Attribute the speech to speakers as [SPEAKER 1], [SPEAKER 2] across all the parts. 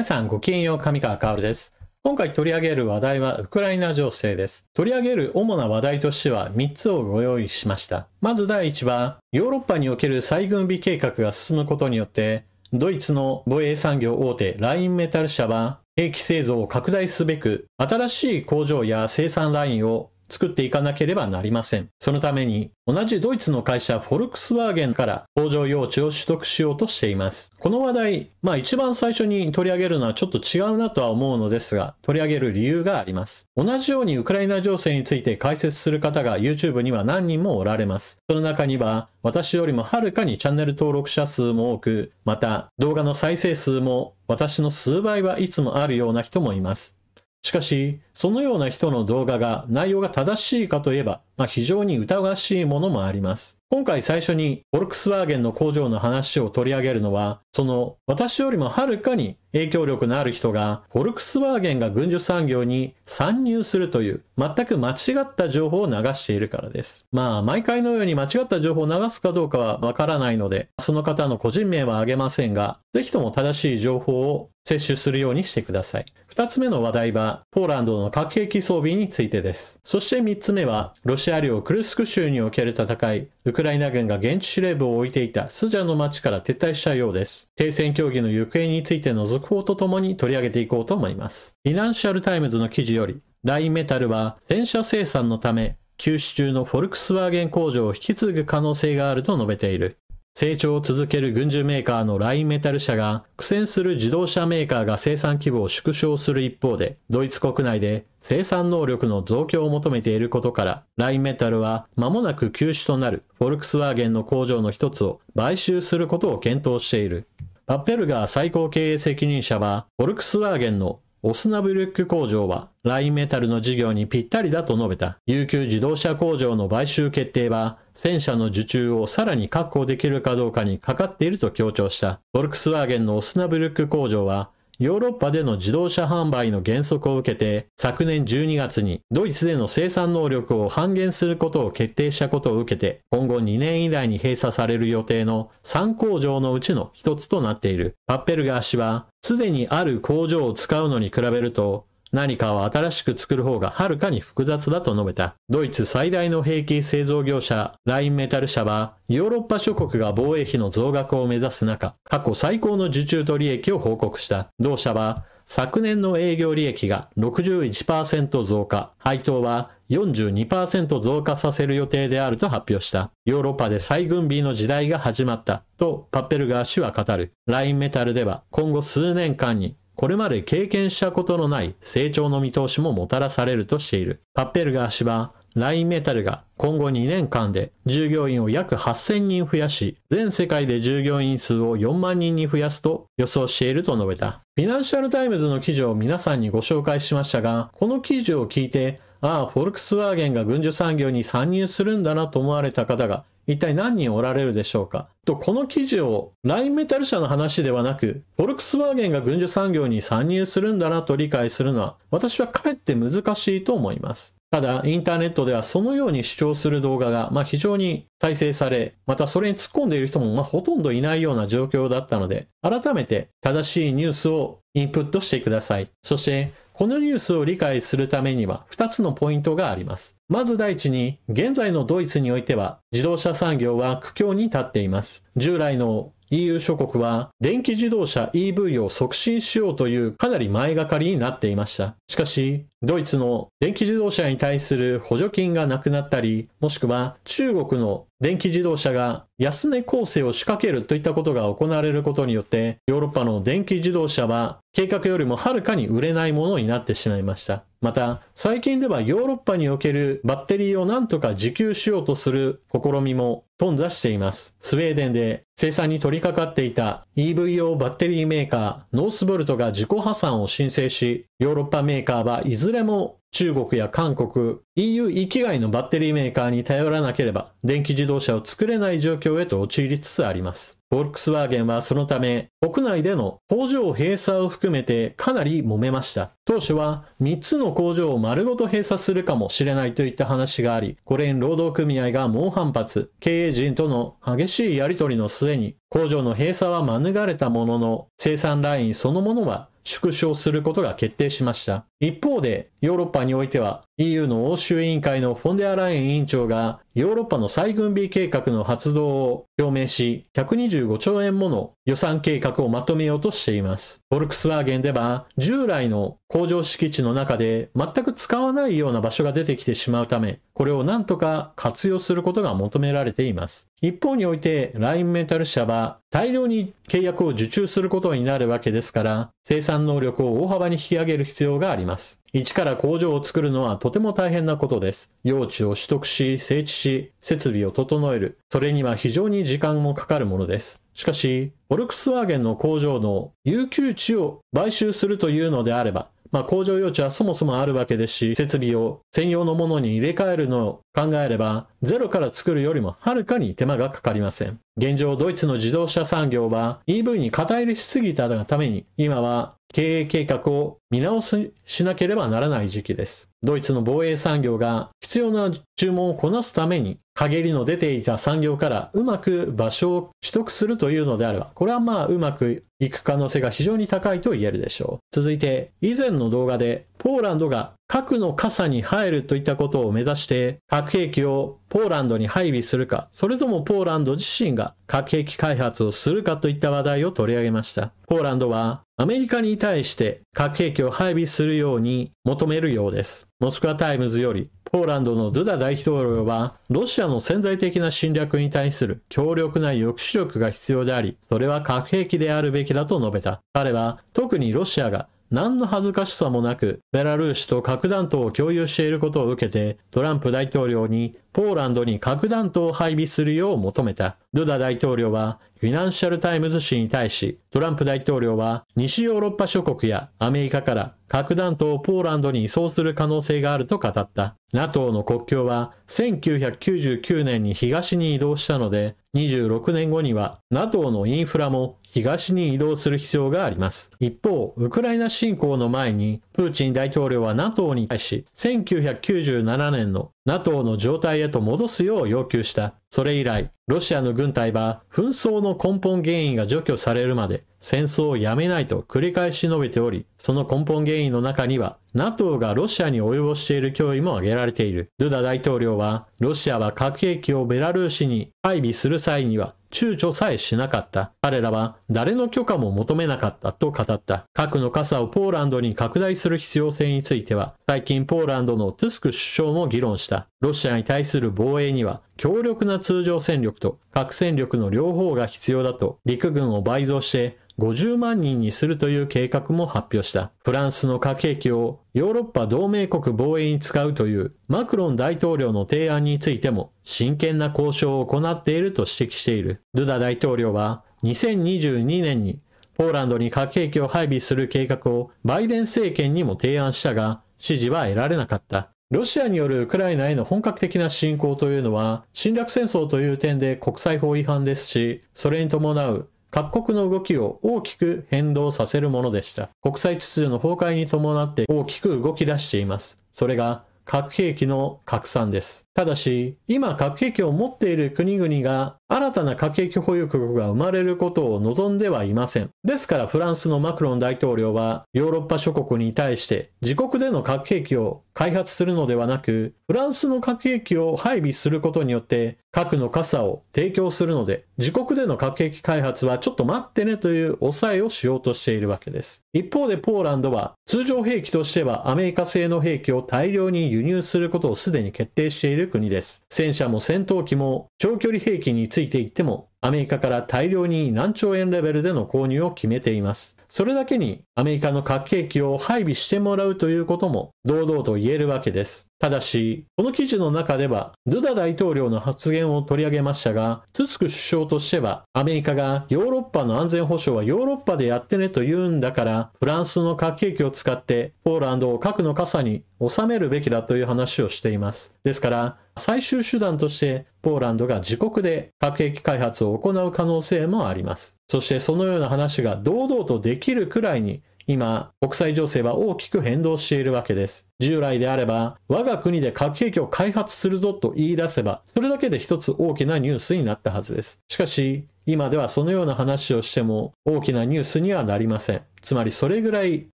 [SPEAKER 1] 皆さんごきげんよう、上川薫です。今回取り上げる話題はウクライナ情勢です。取り上げる主な話題としては3つをご用意しました。まず第1は、ヨーロッパにおける再軍備計画が進むことによって、ドイツの防衛産業大手ラインメタル社は兵器製造を拡大すべく、新しい工場や生産ラインを作っていかなければなりません。そのために、同じドイツの会社フォルクスワーゲンから工場用地を取得しようとしています。この話題、一番最初に取り上げるのはちょっと違うなとは思うのですが、取り上げる理由があります。同じようにウクライナ情勢について解説する方が YouTube には何人もおられます。その中には、私よりもはるかにチャンネル登録者数も多く、また動画の再生数も私の数倍はいつもあるような人もいます。しかし、そのような人の動画が内容が正しいかといえば、非常に疑わしいものもあります。今回最初にフォルクスワーゲンの工場の話を取り上げるのは、その私よりもはるかに影響力のある人がフォルクスワーゲンが軍需産業に参入するという全く間違った情報を流しているからです。毎回のように間違った情報を流すかどうかはわからないので、その方の個人名は挙げませんが、ぜひとも正しい情報を摂取するようにしてください。二つ目の話題は、ポーランドの核兵器装備についてです。そして三つ目は、ロシア領クルスク州における戦い、ウクライナ軍が現地司令部を置いていたスジャの町から撤退したようです。停戦協議の行方についての続報とともに取り上げていこうと思います。フィナンシャルタイムズの記事より、ラインメタルは戦車生産のため、休止中のフォルクスワーゲン工場を引き継ぐ可能性があると述べている。成長を続ける軍需メーカーのラインメタル社が苦戦する自動車メーカーが生産規模を縮小する一方で、ドイツ国内で生産能力の増強を求めていることから、ラインメタルは間もなく休止となるフォルクスワーゲンの工場の一つを買収することを検討している。パッペルガー最高経営責任者は、フォルクスワーゲンのオスナブルック工場はラインメタルの事業にぴったりだと述べた。悠久自動車工場の買収決定は戦車の受注をさらに確保できるかどうかにかかっていると強調した。フォルクスワーゲンのオスナブルック工場はヨーロッパでの自動車販売の減速を受けて昨年12月にドイツでの生産能力を半減することを決定したことを受けて今後2年以内に閉鎖される予定の3工場のうちの一つとなっている。パッペルガー氏はすでにある工場を使うのに比べると何かを新しく作る方がはるかに複雑だと述べた。ドイツ最大の兵器製造業者ラインメタル社はヨーロッパ諸国が防衛費の増額を目指す中、過去最高の受注と利益を報告した。同社は昨年の営業利益が 61% 増加、配当は 42% 増加させる予定であると発表した。ヨーロッパで再軍備の時代が始まったとパッペルガー氏は語る。ラインメタルでは今後数年間にこれまで経験したことのない成長の見通しももたらされるとしている。パッペルガー氏は、ラインメタルが今後2年間で従業員を約8000人増やし、全世界で従業員数を4万人に増やすと予想していると述べた。フィナンシャルタイムズの記事を皆さんにご紹介しましたが、この記事を聞いて、フォルクスワーゲンが軍需産業に参入するんだなと思われた方が一体何人おられるでしょうか。この記事をラインメタル社の話ではなく、フォルクスワーゲンが軍需産業に参入するんだなと理解するのは私はかえって難しいと思います。ただ、インターネットではそのように主張する動画が非常に再生され、またそれに突っ込んでいる人もほとんどいないような状況だったので、改めて正しいニュースをインプットしてください。そして、このニュースを理解するためには2つのポイントがあります。まず第一に、現在のドイツにおいては自動車産業は苦境に立っています。従来のEU 諸国は電気自動車 EV を促進しようというかなり前がかりになっていました。しかし、ドイツの電気自動車に対する補助金がなくなったり、もしくは中国の電気自動車が安値構成を仕掛けるといったことが行われることによって、ヨーロッパの電気自動車は計画よりもはるかに売れないものになってしまいました。また、最近ではヨーロッパにおけるバッテリーを何とか自給しようとする試みも頓挫しています。スウェーデンで生産に取り掛かっていた EV 用バッテリーメーカーノースボルトが自己破産を申請し、ヨーロッパメーカーはいずれも中国や韓国、EU 域外のバッテリーメーカーに頼らなければ電気自動車を作れない状況へと陥りつつあります。フォルクスワーゲンはそのため国内での工場閉鎖を含めてかなり揉めました。当初は3つの工場を丸ごと閉鎖するかもしれないといった話があり、これに労働組合が猛反発、経営陣との激しいやり取りの末に工場の閉鎖は免れたものの、生産ラインそのものは縮小することが決定しました。一方で、ヨーロッパにおいては EU の欧州委員会のフォンデアライエン委員長がヨーロッパの再軍備計画の発動を表明し、125兆円もの予算計画をまとめようとしています。フォルクスワーゲンでは従来の工場敷地の中で全く使わないような場所が出てきてしまうため、これを何とか活用することが求められています。一方において、ラインメタル社は大量に契約を受注することになるわけですから、生産能力を大幅に引き上げる必要があります。一から工場を作るのはとても大変なことです。用地を取得し、整地し、設備を整える。それには非常に時間もかかるものです。しかし、フォルクスワーゲンの工場の有給地を買収するというのであれば、工場用地はそもそもあるわけですし、設備を専用のものに入れ替えるのを考えれば、ゼロから作るよりもはるかに手間がかかりません。現状、ドイツの自動車産業は EV に肩入れしすぎたがために、今は経営計画を見直しなければならない時期です。ドイツの防衛産業が必要な注文をこなすために、陰りの出ていた産業からうまく場所を取得するというのであれば、これはうまくいく可能性が非常に高いと言えるでしょう。続いて、以前の動画でポーランドが核の傘に入るといったことを目指して核兵器をポーランドに配備するか、それともポーランド自身が核兵器開発をするかといった話題を取り上げました。ポーランドはアメリカに対して核兵器を配備するように求めるようです。モスクワタイムズより、ポーランドのドゥダ大統領は、ロシアの潜在的な侵略に対する強力な抑止力が必要であり、それは核兵器であるべきだと述べた。彼は、特にロシアが何の恥ずかしさもなく、ベラルーシと核弾頭を共有していることを受けて、トランプ大統領にポーランドに核弾頭を配備するよう求めた。ドゥダ大統領は、フィナンシャルタイムズ紙に対し、トランプ大統領は西ヨーロッパ諸国やアメリカから核弾頭をポーランドに移送する可能性があると語った。NATO の国境は1999年に東に移動したので、26年後には NATO のインフラも東に移動する必要があります。一方、ウクライナ侵攻の前に、プーチン大統領は NATO に対し、1997年の NATO の状態へと戻すよう要求した。それ以来、ロシアの軍隊は紛争の根本原因が除去されるまで戦争をやめないと繰り返し述べており、その根本原因の中には NATO がロシアに及ぼしている脅威も挙げられている。ドゥダ大統領は、ロシアは核兵器をベラルーシに配備する際には躊躇さえしなかった。彼らは誰の許可も求めなかったと語った。核の傘をポーランドに拡大する必要性については、最近ポーランドのトゥスク首相も議論した。ロシアに対する防衛には強力な通常戦力と核戦力の両方が必要だと、陸軍を倍増して50万人にするという計画も発表した。フランスの核兵器をヨーロッパ同盟国防衛に使うというマクロン大統領の提案についても真剣な交渉を行っていると指摘している。ドゥダ大統領は2022年にポーランドに核兵器を配備する計画をバイデン政権にも提案したが、支持は得られなかった。ロシアによるウクライナへの本格的な侵攻というのは侵略戦争という点で国際法違反ですし、それに伴う各国の動きを大きく変動させるものでした。国際秩序の崩壊に伴って大きく動き出しています。それが核兵器の拡散です。ただし、今核兵器を持っている国々が新たな核兵器保有国が生まれることを望んではいません。ですからフランスのマクロン大統領はヨーロッパ諸国に対して自国での核兵器を開発するのではなく、フランスの核兵器を配備することによって核の傘を提供するので、自国での核兵器開発はちょっと待ってねという抑えをしようとしているわけです。一方でポーランドは通常兵器としてはアメリカ製の兵器を大量に輸入することをすでに決定している国です。戦車も戦闘機も長距離兵器についていってもアメリカから大量に何兆円レベルでの購入を決めています。それだけにアメリカの核兵器を配備してもらうということも堂々と言えるわけです。ただし、この記事の中ではドゥダ大統領の発言を取り上げましたが、トゥスク首相としてはアメリカがヨーロッパの安全保障はヨーロッパでやってねと言うんだから、フランスの核兵器を使ってポーランドを核の傘に収めるべきだという話をしています。ですから、最終手段としてポーランドが自国で核兵器開発を行う可能性もあります。そしてそのような話が堂々とできるくらいに今、国際情勢は大きく変動しているわけです。従来であれば、我が国で核兵器を開発するぞと言い出せば、それだけで一つ大きなニュースになったはずです。しかし、今ではそのような話をしても大きなニュースにはなりません。つまりそれぐらい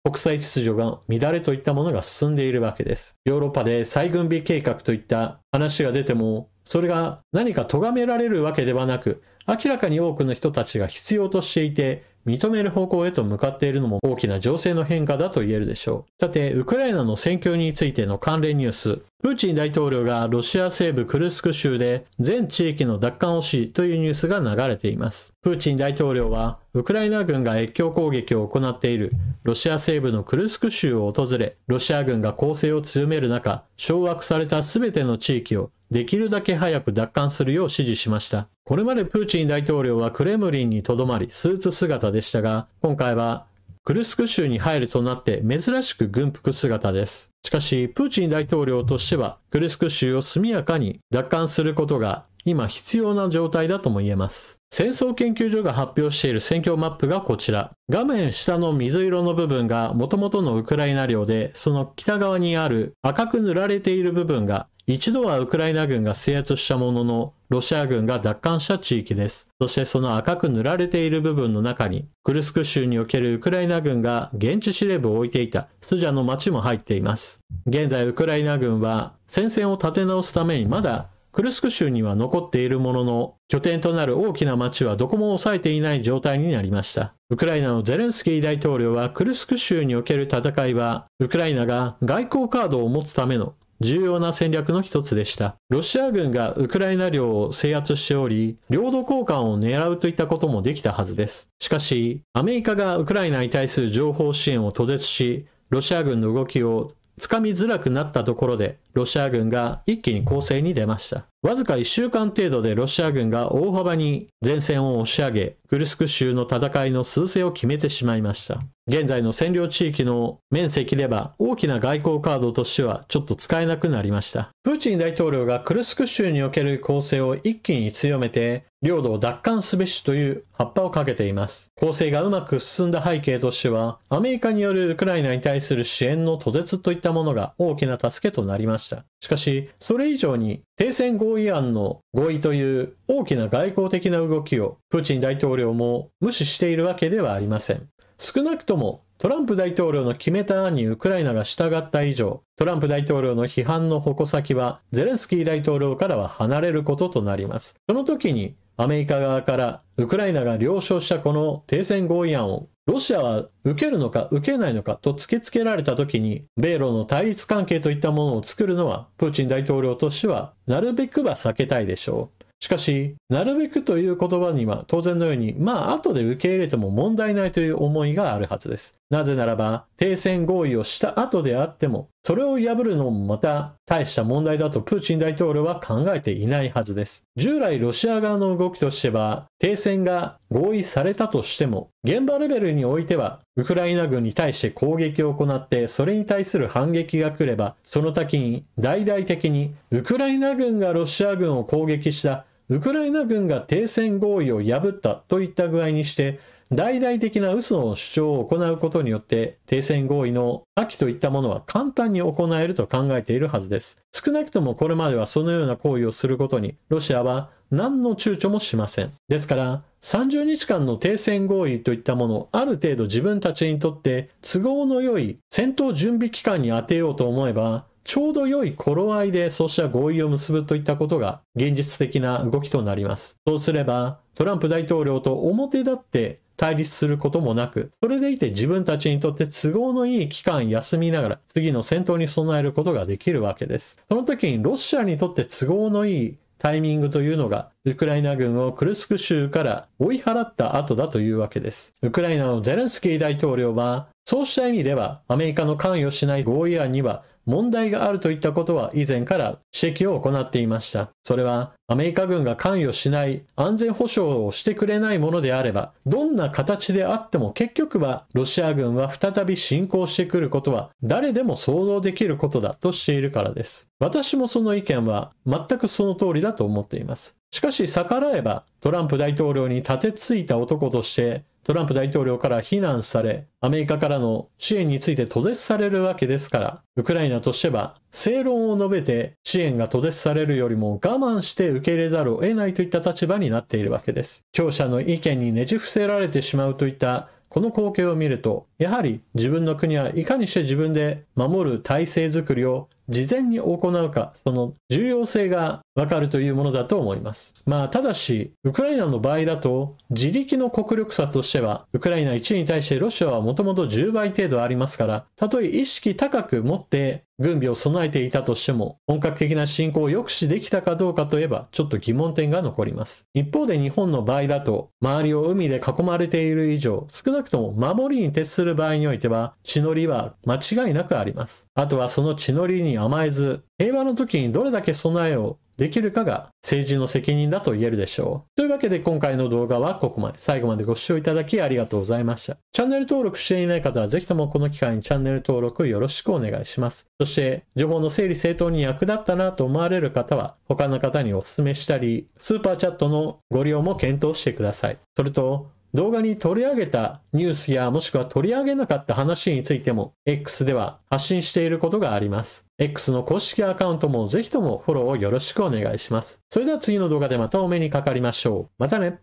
[SPEAKER 1] 国際秩序が乱れといったものが進んでいるわけです。ヨーロッパで再軍備計画といった話が出ても、それが何か咎められるわけではなく、明らかに多くの人たちが必要としていて、認める方向へと向かっているのも大きな情勢の変化だと言えるでしょう。さて、ウクライナの戦況についての関連ニュース。プーチン大統領がロシア西部クルスク州で全地域の奪還をしというニュースが流れています。プーチン大統領はウクライナ軍が越境攻撃を行っているロシア西部のクルスク州を訪れ、ロシア軍が攻勢を強める中、掌握された全ての地域をできるだけ早く奪還するよう指示しました。これまでプーチン大統領はクレムリンにとどまりスーツ姿でしたが、今回はクルスク州に入るとなって珍しく軍服姿です。しかし、プーチン大統領としては、クルスク州を速やかに奪還することが今必要な状態だとも言えます。戦争研究所が発表している戦況マップがこちら。画面下の水色の部分が元々のウクライナ領で、その北側にある赤く塗られている部分が一度はウクライナ軍が制圧したものの、ロシア軍が奪還した地域です。そしてその赤く塗られている部分の中に、クルスク州におけるウクライナ軍が現地司令部を置いていたスジャの町も入っています。現在ウクライナ軍は戦線を立て直すためにまだクルスク州には残っているものの、拠点となる大きな町はどこも抑えていない状態になりました。ウクライナのゼレンスキー大統領はクルスク州における戦いは、ウクライナが外交カードを持つための重要な戦略の一つでした。ロシア軍がウクライナ領を制圧しており、領土交換を狙うといったこともできたはずです。しかし、アメリカがウクライナに対する情報支援を途絶し、ロシア軍の動きをつかみづらくなったところで、ロシア軍が一気に攻勢に出ました。わずか1週間程度でロシア軍が大幅に前線を押し上げ、クルスク州の戦いの趨勢を決めてしまいました。現在の占領地域の面積では大きな外交カードとしてはちょっと使えなくなりました。プーチン大統領がクルスク州における攻勢を一気に強めて、領土を奪還すべしという葉っぱをかけています。攻勢がうまく進んだ背景としては、アメリカによるウクライナに対する支援の途絶といったものが大きな助けとなりました。しかし、それ以上に停戦合意案の合意という大きな外交的な動きをプーチン大統領も無視しているわけではありません。少なくともトランプ大統領の決めた案にウクライナが従った以上、トランプ大統領の批判の矛先はゼレンスキー大統領からは離れることとなります。その時にアメリカ側からウクライナが了承したこの停戦合意案をロシアは受けるのか受けないのかと突きつけられた時に、米ロの対立関係といったものを作るのはプーチン大統領としてはなるべくは避けたいでしょう。しかし、なるべくという言葉には当然のように、後で受け入れても問題ないという思いがあるはずです。なぜならば、停戦合意をした後であっても、それを破るのもまた大した問題だとプーチン大統領は考えていないはずです。従来ロシア側の動きとしては、停戦が合意されたとしても、現場レベルにおいては、ウクライナ軍に対して攻撃を行って、それに対する反撃が来れば、その時に大々的に、ウクライナ軍がロシア軍を攻撃した、ウクライナ軍が停戦合意を破ったといった具合にして、大々的な嘘の主張を行うことによって、停戦合意の破棄といったものは簡単に行えると考えているはずです。少なくともこれまではそのような行為をすることに、ロシアは何の躊躇もしません。ですから、30日間の停戦合意といったものをある程度自分たちにとって都合の良い戦闘準備期間に当てようと思えば、ちょうど良い頃合いでそうした合意を結ぶといったことが現実的な動きとなります。そうすれば、トランプ大統領と表立って対立することもなく、それでいて自分たちにとって都合のいい期間休みながら次の戦闘に備えることができるわけです。その時にロシアにとって都合のいいタイミングというのが、ウクライナ軍をクルスク州から追い払った後だというわけです。ウクライナのゼレンスキー大統領は、そうした意味ではアメリカの関与しない合意案には問題があるといったことは以前から指摘を行っていました。それはアメリカ軍が関与しない安全保障をしてくれないものであれば、どんな形であっても結局はロシア軍は再び侵攻してくることは誰でも想像できることだとしているからです。私もその意見は全くその通りだと思っています。しかし逆らえばトランプ大統領に立てついた男としてトランプ大統領から非難され、アメリカからの支援について途絶されるわけですから、ウクライナとしては正論を述べて支援が途絶されるよりも我慢して受け入れざるを得ないといった立場になっているわけです。強者の意見にねじ伏せられてしまうといったこの光景を見ると、やはり自分の国はいかにして自分で守る体制づくりを事前に行うか、その重要性がわかるというものだと思います。ただし、ウクライナの場合だと、自力の国力差としては、ウクライナ1に対してロシアはもともと10倍程度ありますから、たとえ意識高く持って軍備を備えていたとしても、本格的な侵攻を抑止できたかどうかといえば、ちょっと疑問点が残ります。一方で日本の場合だと、周りを海で囲まれている以上、少なくとも守りに徹する場合においては、血のりは間違いなくあります。あとはその血のりに甘えず、平和の時にどれだけ備えをできるかが政治の責任だと言えるでしょう。というわけで今回の動画はここまで。最後までご視聴いただきありがとうございました。チャンネル登録していない方はぜひともこの機会にチャンネル登録よろしくお願いします。そして情報の整理整頓に役立ったなと思われる方は他の方にお勧めしたり、スーパーチャットのご利用も検討してください。それと動画に取り上げたニュースやもしくは取り上げなかった話についても X では発信していることがあります。X の公式アカウントもぜひともフォローをよろしくお願いします。それでは次の動画でまたお目にかかりましょう。またね。